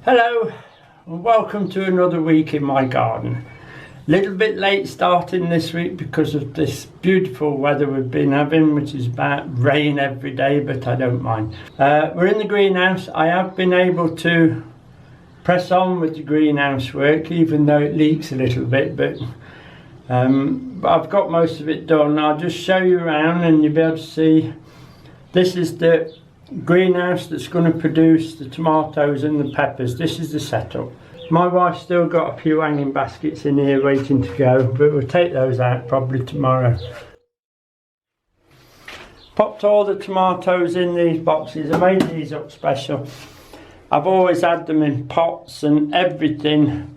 Hello and welcome to another week in my garden. Little bit late starting this week because of this beautiful weather we've been having, which is about rain every day, but I don't mind. We're in the greenhouse. I have been able to press on with the greenhouse work even though it leaks a little bit, but I've got most of it done. I'll just show you around and you'll be able to see. This is the greenhouse that's going to produce the tomatoes and the peppers. This is the setup. My wife's still got a few hanging baskets in here waiting to go, but we'll take those out probably tomorrow. Popped all the tomatoes in these boxes. I made these up special. I've always had them in pots and everything,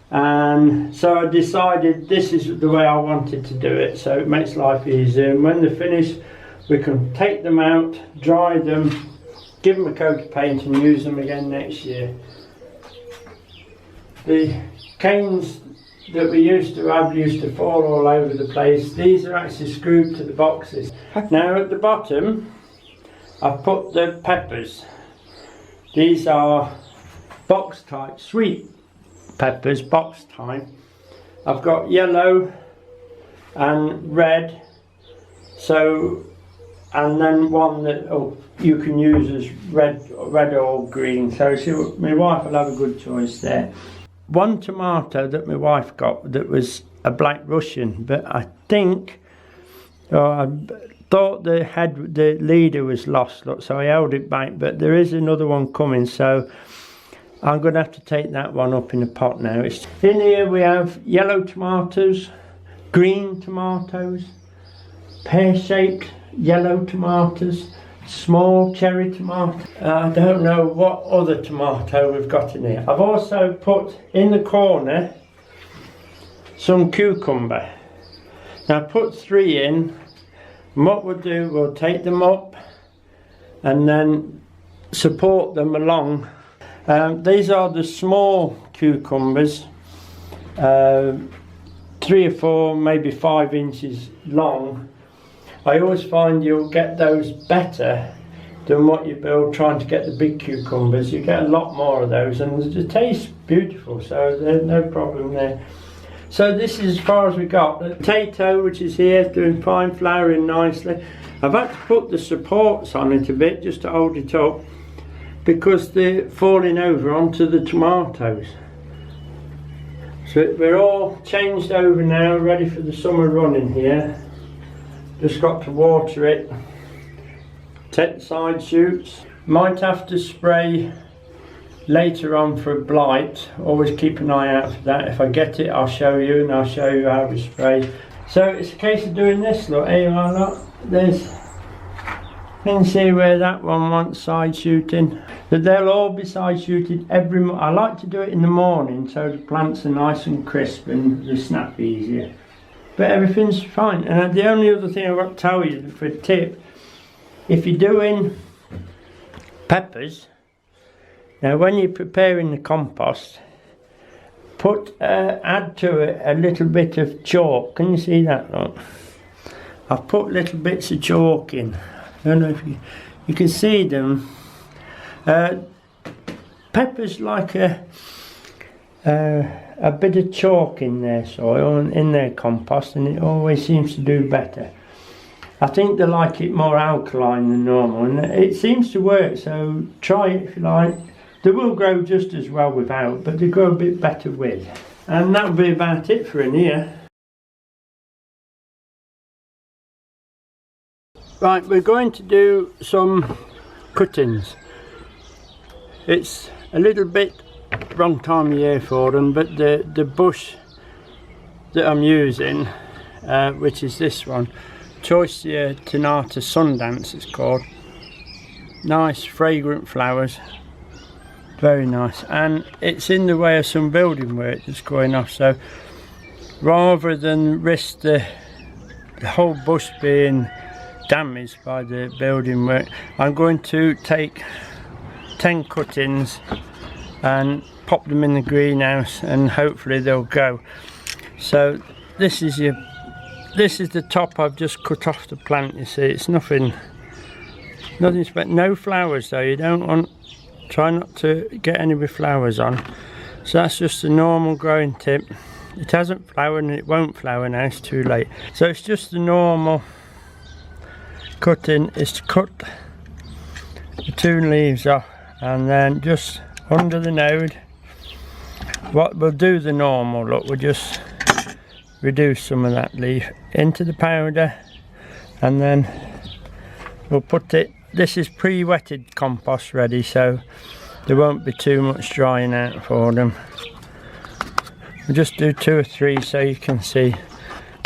and so I decided this is the way I wanted to do it, so it makes life easier. And when they're finished, we can take them out, dry them, give them a coat of paint and use them again next year. The canes that we used to fall all over the place. These are actually screwed to the boxes. Now at the bottom I've put the peppers. These are box type, sweet peppers, box type. I've got yellow and red, so, and then one that you can use as red or green, so my wife will have a good choice there. One tomato that my wife got that was a black Russian, but I think, I thought the leader was lost, look, so I held it back, but there is another one coming, so I'm going to have to take that one up in a pot now. In here we have yellow tomatoes, green tomatoes, pear-shaped yellow tomatoes, small cherry tomato. I don't know what other tomato we've got in here. I've also put in the corner some cucumber. Now I put 3 in, and what we'll do, we'll take them up and then support them along. These are the small cucumbers, 3 or 4, maybe 5 inches long. I always find you'll get those better than what you build trying to get the big cucumbers. You get a lot more of those and the taste beautiful, so there's no problem there. So this is as far as we got. The potato, which is here, doing fine, flowering nicely. I've had to put the supports on it a bit just to hold it up because they're falling over onto the tomatoes. So we're all changed over now, ready for the summer running here. Just got to water it, take the side shoots. Might have to spray later on for blight. Always keep an eye out for that. If I get it, I'll show you, and I'll show you how we spray. So it's a case of doing this, look, here you are, look. There's, you can see where that one wants side shooting. But they'll all be side shooted every month. I like to do it in the morning so the plants are nice and crisp and they snap easier. But everything's fine. And the only other thing I've got to tell you for a tip, if you're doing peppers, now when you're preparing the compost, add to it a little bit of chalk. Can you see that? Look? I've put little bits of chalk in. I don't know if you can see them. Peppers like a bit of chalk in their soil and in their compost, and it always seems to do better. I think they like it more alkaline than normal, and it seems to work, so try it if you like. They will grow just as well without, but they grow a bit better with. And that'll be about it for in here. Right, we're going to do some cuttings. It's a little bit wrong time of year for them, but the bush that I'm using, which is this one, Choisya Ternata Sundance it's called. Nice fragrant flowers, very nice, and it's in the way of some building work that's going off, so rather than risk the whole bush being damaged by the building work, I'm going to take 10 cuttings and pop them in the greenhouse and hopefully they'll go. So this is the top I've just cut off the plant, you see. It's nothing special. No flowers though, you don't want Try not to get any with flowers on. So that's just a normal growing tip. It hasn't flowered and it won't flower now, it's too late. So it's just the normal cutting, is to cut the 2 leaves off and then just under the node. What we'll do the normal, look, we'll just reduce some of that leaf into the powder and then we'll put it, this is pre-wetted compost ready, so there won't be too much drying out for them. We'll just do 2 or 3 so you can see.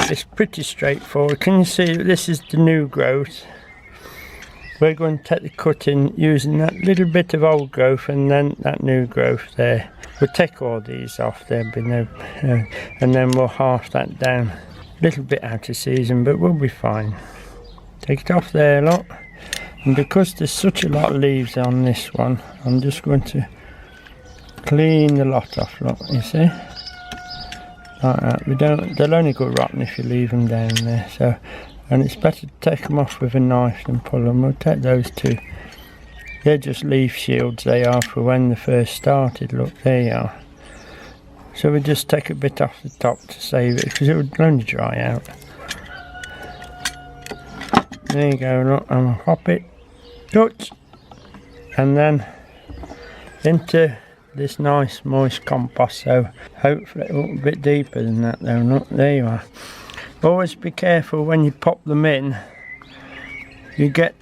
It's pretty straightforward. Can you see this is the new growth? We're going to take the cutting using that little bit of old growth and then that new growth there. We'll take all these off, there'll be no, and then we'll half that down. A little bit out of season, but we'll be fine. Take it off there, look. And because there's such a lot of leaves on this one, I'm just going to clean the lot off, look, you see? Like that. They'll only go rotten if you leave them down there, so, and it's better to take them off with a knife than pull them. We'll take those 2. They're just leaf shields, they are, for when they first started, look, there you are. So we'll just take a bit off the top to save it, because it would only dry out. There you go, look, and we'll pop it, touch, and then into this nice moist compost. So hopefully it'll be a bit deeper than that though, look, there you are. Always be careful when you pop them in,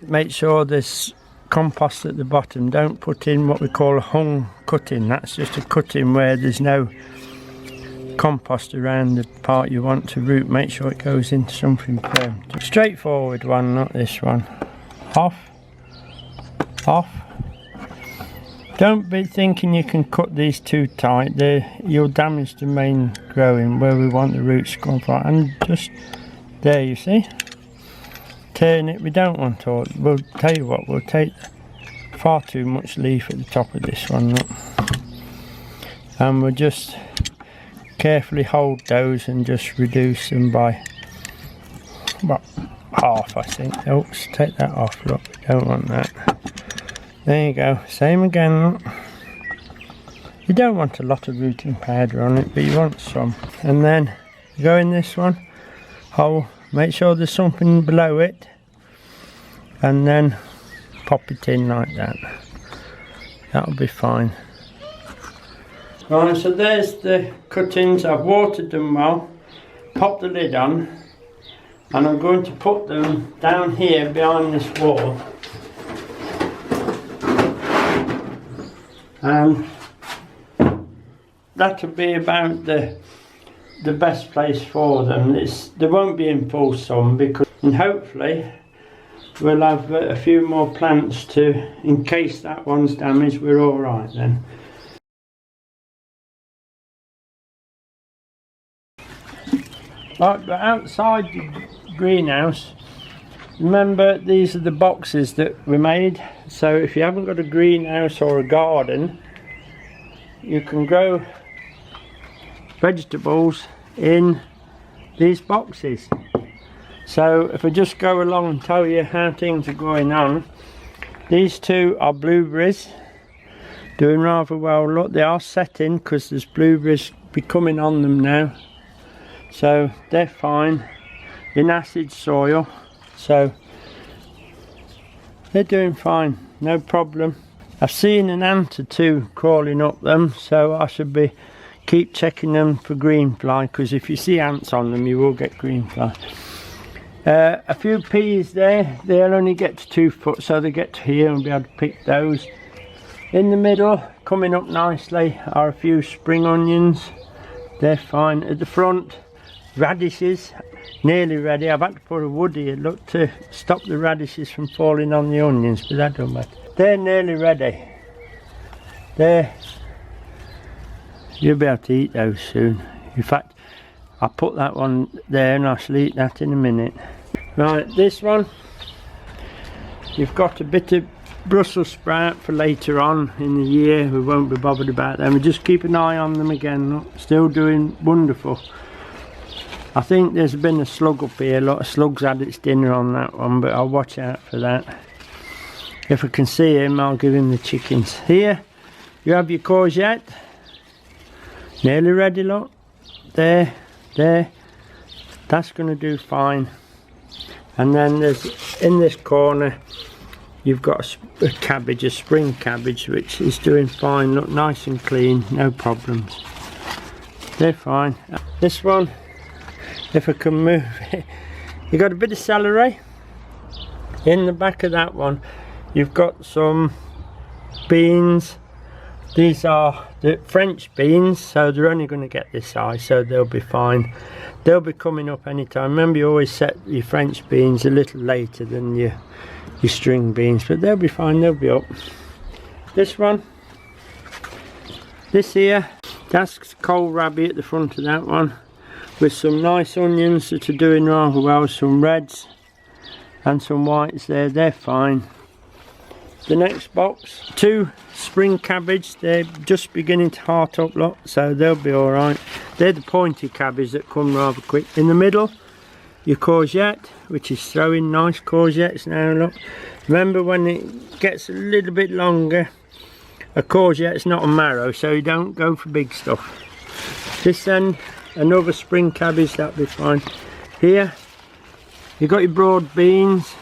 make sure there's compost at the bottom. Don't put in what we call a hung cutting. That's just a cutting where there's no compost around the part you want to root. Make sure it goes into something firm. Straightforward one, not this one. Off, off. Don't be thinking you can cut these too tight. You'll damage the main growing where we want the roots to come from. And just there, you see. Turn it. We don't want all. We'll tell you what. We'll take far too much leaf at the top of this one, look. And we'll just carefully hold those and just reduce them by about half, I think. Oops, take that off, look, we don't want that. There you go, same again, look. You don't want a lot of rooting powder on it, but you want some. And then go in this one, hole, make sure there's something below it, and then pop it in like that. That'll be fine. Right, so there's the cuttings. I've watered them well, popped the lid on, and I'm going to put them down here behind this wall. And that'll be about the best place for them. They won't be in full sun, because, and hopefully we'll have a few more plants to, in case that one's damaged, we're all right then. Right, but outside the greenhouse, remember these are the boxes that we made. So if you haven't got a greenhouse or a garden, you can grow vegetables in these boxes. So if I just go along and tell you how things are going on, these 2 are blueberries, doing rather well. Look, they are setting because there's blueberries becoming on them now. So they're fine in acid soil, so they're doing fine, no problem. I've seen an ant or 2 crawling up them, so I should keep checking them for green fly, because if you see ants on them you will get green fly. A few peas there, they'll only get to 2 foot, so they get to here and be able to pick those. In the middle, coming up nicely, are a few spring onions. They're fine. At the front, radishes, nearly ready. I've had to put a wood here, look, to stop the radishes from falling on the onions, but that don't matter. They're nearly ready. You'll be able to eat those soon. In fact, I'll put that one there and I shall eat that in a minute. Right, this one, you've got a bit of Brussels sprout for later on in the year. We won't be bothered about them. We just keep an eye on them again. Look, still doing wonderful. I think there's been a slug up here. A lot of slugs had its dinner on that one, but I'll watch out for that. If I can see him, I'll give him the chickens. Here you have your courgette, nearly ready, look. There, that's going to do fine. And then there's, in this corner, you've got a cabbage, a spring cabbage, which is doing fine. Look, nice and clean, no problems. They're fine. This one, if I can move it, you got a bit of celery. In the back of that one, you've got some beans. These are the French beans, so they're only going to get this size, so they'll be fine. They'll be coming up anytime. Remember, you always set your French beans a little later than your string beans, but they'll be fine, they'll be up. This one, this here, that's kohlrabi at the front of that one, with some nice onions that are doing rather well, some reds and some whites there, they're fine. The next box, 2 spring cabbage, they're just beginning to heart up, look, so they'll be alright. They're the pointy cabbage that come rather quick. In the middle, your courgette, which is throwing nice courgettes now, look. Remember, when it gets a little bit longer, a courgette's not a marrow, so you don't go for big stuff. This then, another spring cabbage, that'll be fine. Here, you've got your broad beans.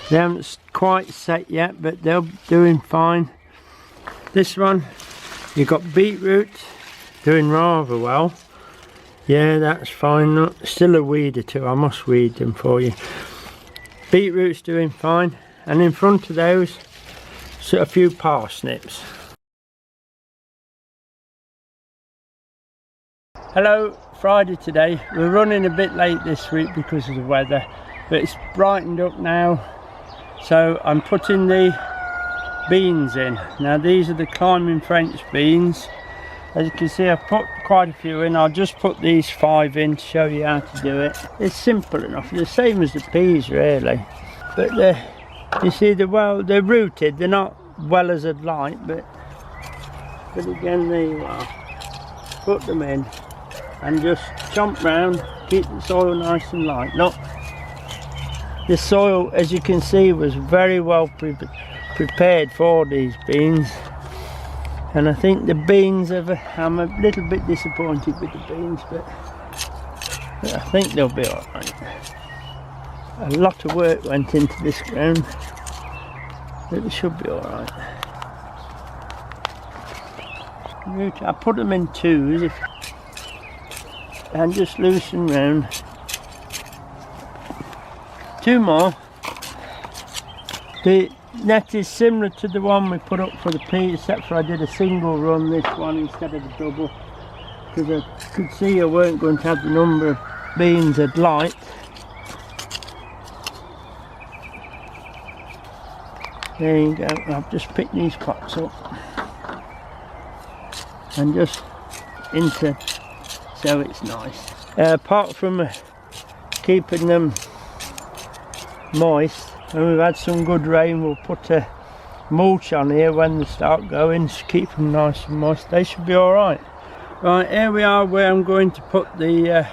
They haven't quite set yet, but they're doing fine. This one, you've got beetroot, doing rather well. Yeah, that's fine. Look, still a weed or two, I must weed them for you. Beetroot's doing fine. And in front of those, so a few parsnips. Hello, Friday today. We're running a bit late this week because of the weather, but it's brightened up now. So I'm putting the beans in. Now these are the climbing French beans. As you can see, I've put quite a few in. I'll just put these 5 in to show you how to do it. It's simple enough, the same as the peas really. But you see, they're rooted, they're not well as I'd like, but again, there you are. Put them in and just chomp round, keep the soil nice and light. Look, the soil, as you can see, was very well prepared for these beans. And I think the beans I'm a little bit disappointed with the beans, but I think they'll be alright. A lot of work went into this ground, but it should be alright. I put them in 2s and just loosen round. 2 more. The net is similar to the one we put up for the peas, except for I did a single run this one instead of the double, because I could see I weren't going to have the number of beans I'd like. There you go. I've just picked these pots up and just into, so it's nice. Apart from keeping them moist, and we've had some good rain, we'll put a mulch on here when they start going to keep them nice and moist. They should be alright. Right, here we are where I'm going to put the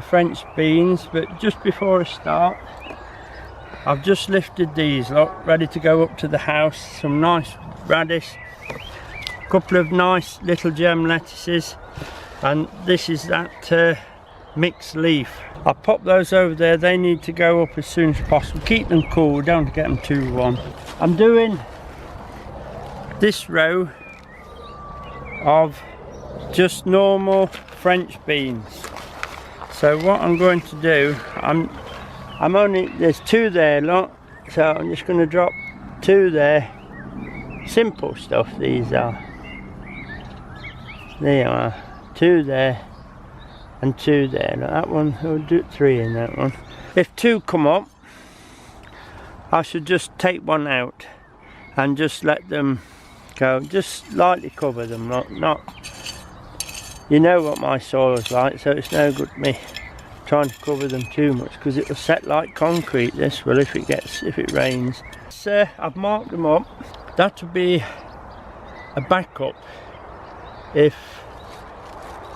French beans, but just before I start, I've just lifted these, look, ready to go up to the house. Some nice radish, a couple of nice little gem lettuces, and this is that mixed leaf. I'll pop those over there. They need to go up as soon as possible. Keep them cool, don't get them too warm. I'm doing this row of just normal French beans. So what I'm going to do, there's 2 there, look, so I'm just going to drop 2 there. Simple stuff these are. There you are, 2 there and 2 there. Look, that one, I'll do 3 in that one. If 2 come up, I should just take 1 out and just let them go. Just lightly cover them, not you know what my soil's like, so it's no good me trying to cover them too much, because it will set like concrete, this will, if it rains. So I've marked them up. That will be a backup if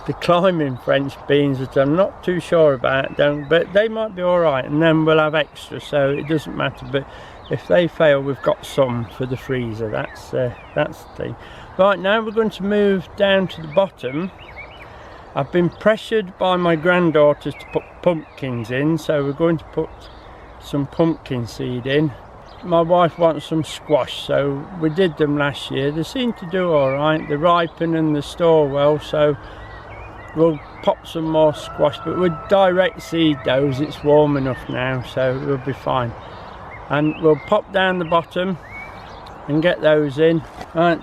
the climbing French beans, that I'm not too sure about, but they might be alright, and then we'll have extra, so it doesn't matter. But if they fail, we've got some for the freezer. That's the thing. Right, now we're going to move down to the bottom. I've been pressured by my granddaughters to put pumpkins in, so we're going to put some pumpkin seed in. My wife wants some squash, so we did them last year. They seem to do all right. They ripen and they store well, so we'll pop some more squash, but we'll direct seed those. It's warm enough now, so we'll be fine. And we'll pop down the bottom and get those in.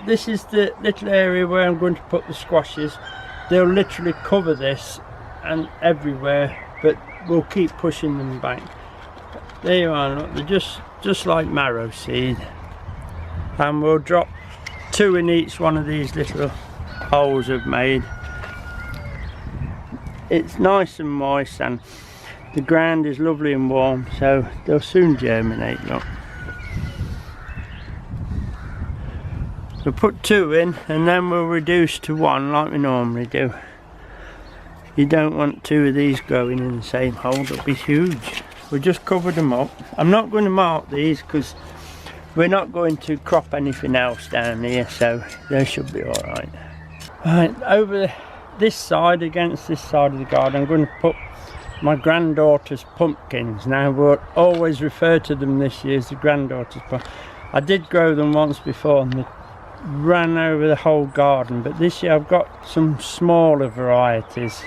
This is the little area where I'm going to put the squashes. They'll literally cover this and everywhere, but we'll keep pushing them back. There you are, look, they're just like marrow seed. And we'll drop 2 in each one of these little holes I've made. It's nice and moist and the ground is lovely and warm, so they'll soon germinate, look. We'll put 2 in and then we'll reduce to 1 like we normally do. You don't want 2 of these growing in the same hole, they'll be huge. We just covered them up. I'm not going to mark these because we're not going to crop anything else down here, so they should be alright. Right, over this side against this side of the garden, I'm going to put my granddaughter's pumpkins. Now we'll always refer to them this year as the granddaughter's pumpkins. I did grow them once before and they ran over the whole garden, but this year I've got some smaller varieties,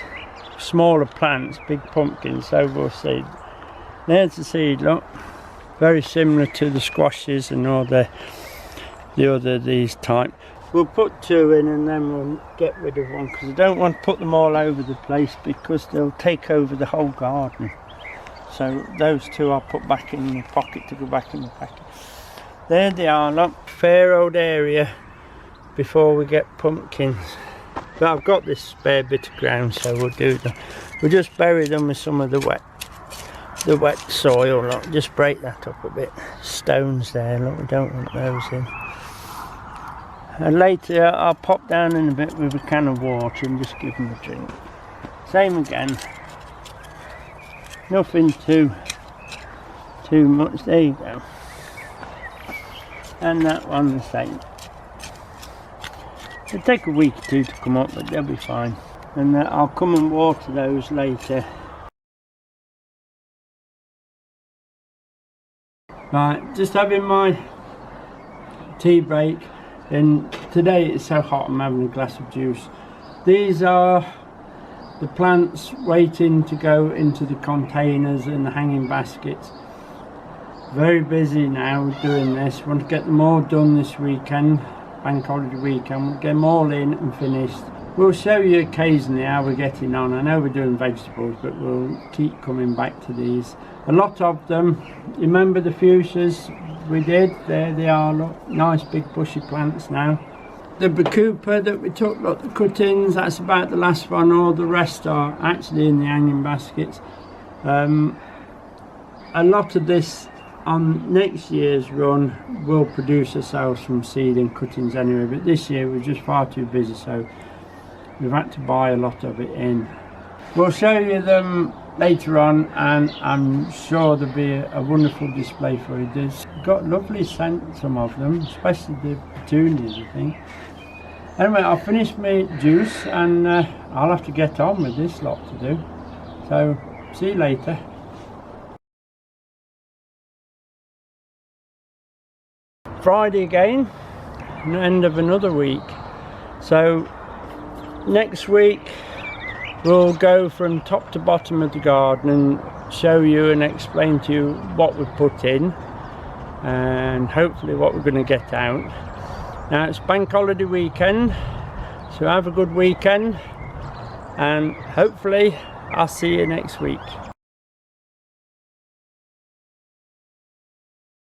smaller plants, big pumpkins, so we'll see. There's the seed, look, very similar to the squashes and all the other these type. We'll put 2 in and then we'll get rid of 1 because I don't want to put them all over the place because they'll take over the whole garden. So those 2 I'll put back in the pocket to go back in the packet. There they are, look, fair old area before we get pumpkins. But I've got this spare bit of ground, so we'll do them. We'll just bury them with some of the wet soil, look, just break that up a bit. Stones there, look, we don't want those in. And later I'll pop down in a bit with a can of water and just give them a drink. Same again. Nothing too much. There you go. And that one the same. It'll take a week or 2 to come up, but they'll be fine. And I'll come and water those later. Right, just having my tea break, and today it's so hot I'm having a glass of juice. These are the plants waiting to go into the containers and the hanging baskets. Very busy now doing this. Want to get them all done this weekend, bank holiday weekend. We'll get them all in and finished. We'll show you occasionally how we're getting on. I know we're doing vegetables, but we'll keep coming back to these. A lot of them, you remember the fuchsias we did? There they are, look, nice big bushy plants now. The bacopa that we took, look, the cuttings, that's about the last one. All the rest are actually in the hanging baskets. A lot of this on next year's run will produce ourselves from seed and cuttings anyway, but this year we're just far too busy, so we've had to buy a lot of it in. We'll show you them later on, and I'm sure there'll be a wonderful display for you. There's got lovely scent, some of them, especially the petunias, I think. Anyway, I'll finish my juice and I'll have to get on with this lot to do. So, see you later. Friday again, end of another week. So next week we'll go from top to bottom of the garden and show you and explain to you what we've put in and hopefully what we're going to get out. Now it's bank holiday weekend, so have a good weekend and hopefully I'll see you next week.